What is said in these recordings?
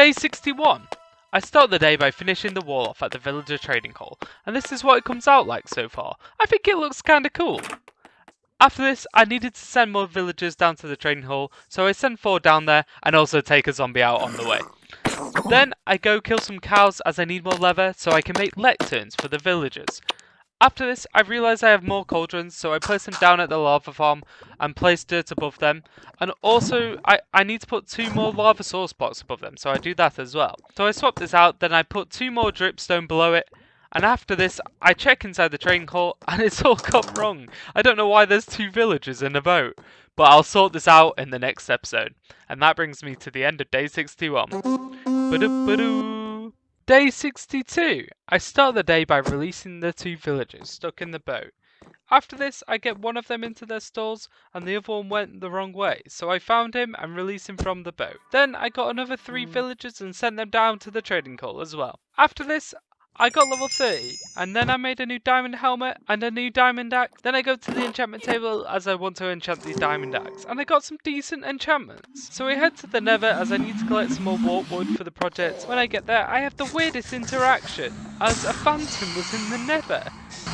Day 61. I start the day by finishing the wall off at the villager trading hall, and this is what it comes out like so far. I think it looks kinda cool. After this, I needed to send more villagers down to the trading hall, so I sent 4 down there and also take a zombie out on the way. Then I go kill some cows as I need more leather so I can make lecterns for the villagers. After this, I realise I have more cauldrons, so I place them down at the lava farm and place dirt above them. And also, I need to put 2 more lava source blocks above them, so I do that as well. So I swap this out, then I put 2 more dripstone below it. And after this, I check inside the trading hall, and it's all gone wrong. I don't know why there's 2 villagers in a boat. But I'll sort this out in the next episode. And that brings me to the end of day 61. Ba-do-ba-doo. Day 62. I start the day by releasing the 2 villagers stuck in the boat. After this, I get one of them into their stalls and the other one went the wrong way, so I found him and released him from the boat. Then I got another 3 villagers and sent them down to the trading hall as well. After this, I got level 30, and then I made a new diamond helmet and a new diamond axe. Then I go to the enchantment table as I want to enchant these diamond axe, and I got some decent enchantments. So I head to the nether as I need to collect some more warp wood for the project. When I get there, I have the weirdest interaction, as a phantom was in the nether,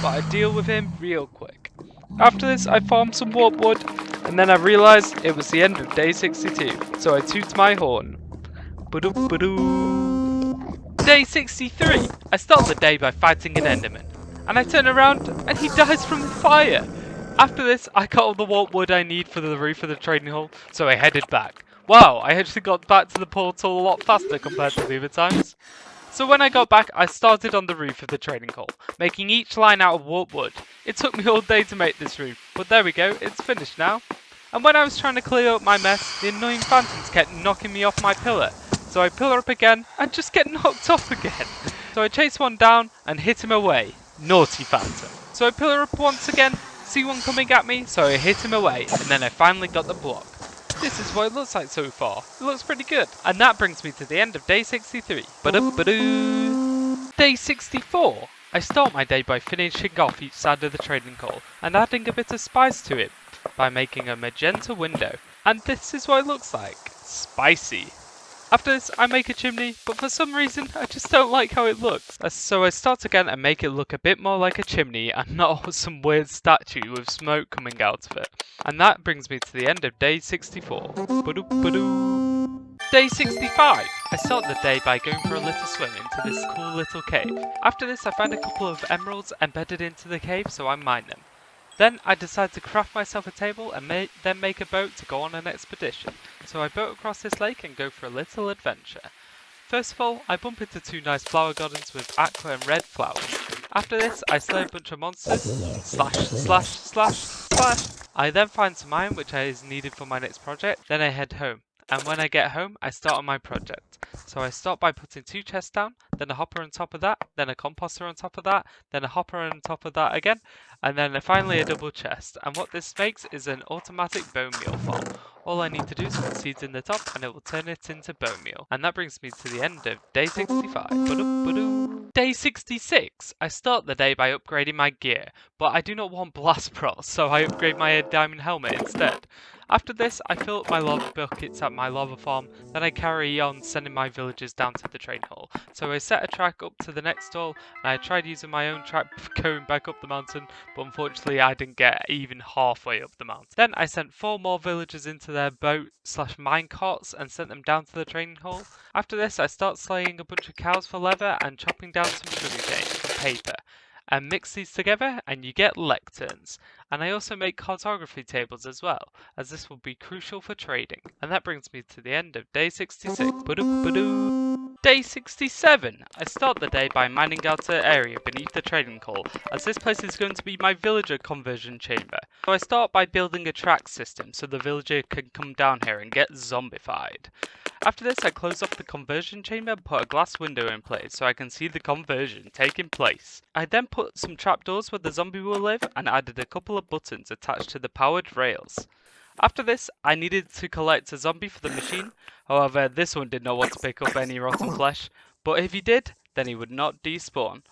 but I deal with him real quick. After this, I farm some warp wood, and then I realised it was the end of day 62, so I toot my horn. Ba-doo-ba-doo. Day 63. I start the day by fighting an enderman, and I turn around and he dies from the fire. After this, I got all the warp wood I need for the roof of the trading hall, so I headed back. Wow, I actually got back to the portal a lot faster compared to the other times. So when I got back, I started on the roof of the trading hall, making each line out of warp wood. It took me all day to make this roof, but there we go, it's finished now. And when I was trying to clear up my mess, the annoying phantoms kept knocking me off my pillar. So I pillar up again and just get knocked off again. So I chase one down and hit him away. Naughty phantom. So I pillar up once again, see one coming at me, so I hit him away, and then I finally got the block. This is what it looks like so far. It looks pretty good. And that brings me to the end of day 63. Ba-doo-ba-doo. Day 64. I start my day by finishing off each side of the trading hall and adding a bit of spice to it by making a magenta window. And this is what it looks like. Spicy. After this, I make a chimney, but for some reason, I just don't like how it looks. So I start again and make it look a bit more like a chimney and not some weird statue with smoke coming out of it. And that brings me to the end of day 64. Ba-doo-ba-doo. Day 65. I start the day by going for a little swim into this cool little cave. After this, I find a couple of emeralds embedded into the cave, so I mine them. Then I decide to craft myself a table and then make a boat to go on an expedition. So I boat across this lake and go for a little adventure. First of all, I bump into 2 nice flower gardens with aqua and red flowers. After this, I slay a bunch of monsters. Slash, slash, slash, slash. I then find some iron which is needed for my next project. Then I head home. And when I get home, I start on my project. So I start by putting 2 chests down, then a hopper on top of that, then a composter on top of that, then a hopper on top of that again, and then finally a double chest. And what this makes is an automatic bone meal farm. All I need to do is put seeds in the top and it will turn it into bone meal. And that brings me to the end of day 65. Ba-doo-ba-doo. Day 66. I start the day by upgrading my gear, but I do not want blast procs, so I upgrade my diamond helmet instead. After this, I fill up my lava buckets at my lava farm, then I carry on sending my villagers down to the train hall. So I set a track up to the next stall, and I tried using my own track going back up the mountain, but unfortunately I didn't get even halfway up the mountain. Then I sent 4 more villagers into their boat/mine carts and sent them down to the training hall. After this, I start slaying a bunch of cows for leather and chopping down some sugarcane for paper. And mix these together and you get lecterns. And I also make cartography tables as well, as this will be crucial for trading. And that brings me to the end of day 66. Ba-doo-ba-doo. Day 67. I start the day by mining out an area beneath the trading hall, as this place is going to be my villager conversion chamber. So I start by building a track system so the villager can come down here and get zombified. After this, I close off the conversion chamber and put a glass window in place so I can see the conversion taking place. I then put some trapdoors where the zombie will live and added a couple of buttons attached to the powered rails. After this, I needed to collect a zombie for the machine. However, this one did not want to pick up any rotten flesh, but if he did, then he would not despawn.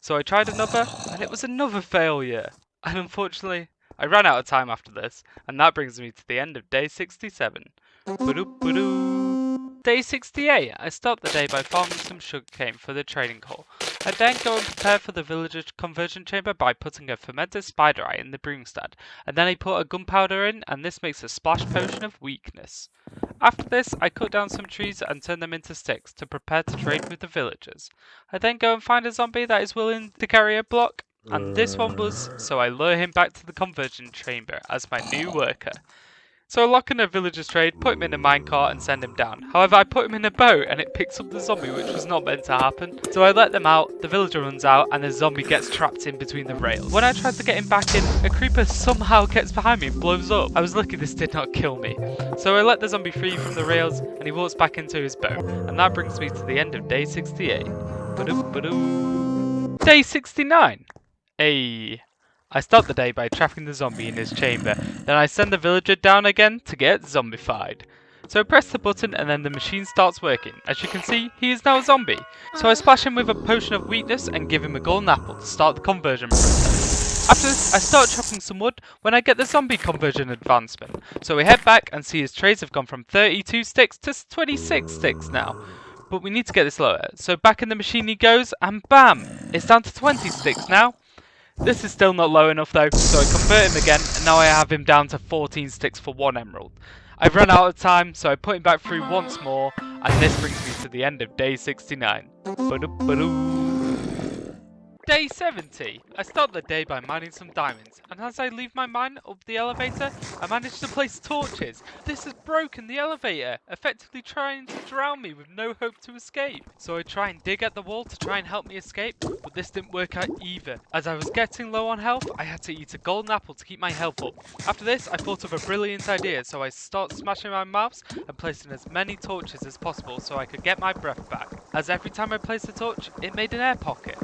So I tried another, and it was another failure. And unfortunately, I ran out of time after this, and that brings me to the end of day 67. Ba-doo-ba-doo. day 68, I start the day by farming some sugarcane for the trading hall. I then go and prepare for the villager conversion chamber by putting a fermented spider eye in the broomstand, and then I put a gunpowder in, and this makes a splash potion of weakness. After this, I cut down some trees and turn them into sticks to prepare to trade with the villagers. I then go and find a zombie that is willing to carry a block, and this one was, so I lure him back to the conversion chamber as my new worker. So I lock in a villager's trade, put him in a minecart and send him down. However, I put him in a boat and it picks up the zombie, which was not meant to happen. So I let them out, the villager runs out, and the zombie gets trapped in between the rails. When I tried to get him back in, a creeper somehow gets behind me and blows up. I was lucky this did not kill me. So I let the zombie free from the rails and he walks back into his boat. And that brings me to the end of day 68. Ba-doo-ba-doo. Day 69. Hey. I start the day by trapping the zombie in his chamber, then I send the villager down again to get zombified. So I press the button and then the machine starts working. As you can see, he is now a zombie. So I splash him with a potion of weakness and give him a golden apple to start the conversion process. After this, I start chopping some wood when I get the zombie conversion advancement. So we head back and see his trays have gone from 32 sticks to 26 sticks now. But we need to get this lower. So back in the machine he goes and bam! It's down to 20 sticks now. This is still not low enough though, so I convert him again, and now I have him down to 14 sticks for 1 emerald. I've run out of time, so I put him back through once more, and this brings me to the end of day 69. Ba-doo-ba-doo. Day 70. I start the day by mining some diamonds, and as I leave my mine up the elevator, I manage to place torches. This has broken the elevator, effectively trying to drown me with no hope to escape. So I try and dig at the wall to try and help me escape, but this didn't work out either. As I was getting low on health, I had to eat a golden apple to keep my health up. After this, I thought of a brilliant idea, so I start smashing my mouse and placing as many torches as possible so I could get my breath back. As every time I placed a torch, it made an air pocket.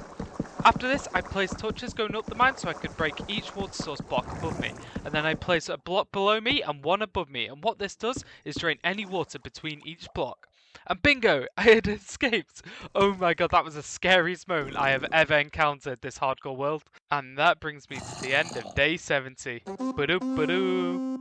After this, I placed torches going up the mine so I could break each water source block above me. And then I place a block below me and one above me. And what this does is drain any water between each block. And bingo! I had escaped! Oh my god, that was the scariest moment I have ever encountered this hardcore world. And that brings me to the end of day 70. Ba-doo-ba-doo.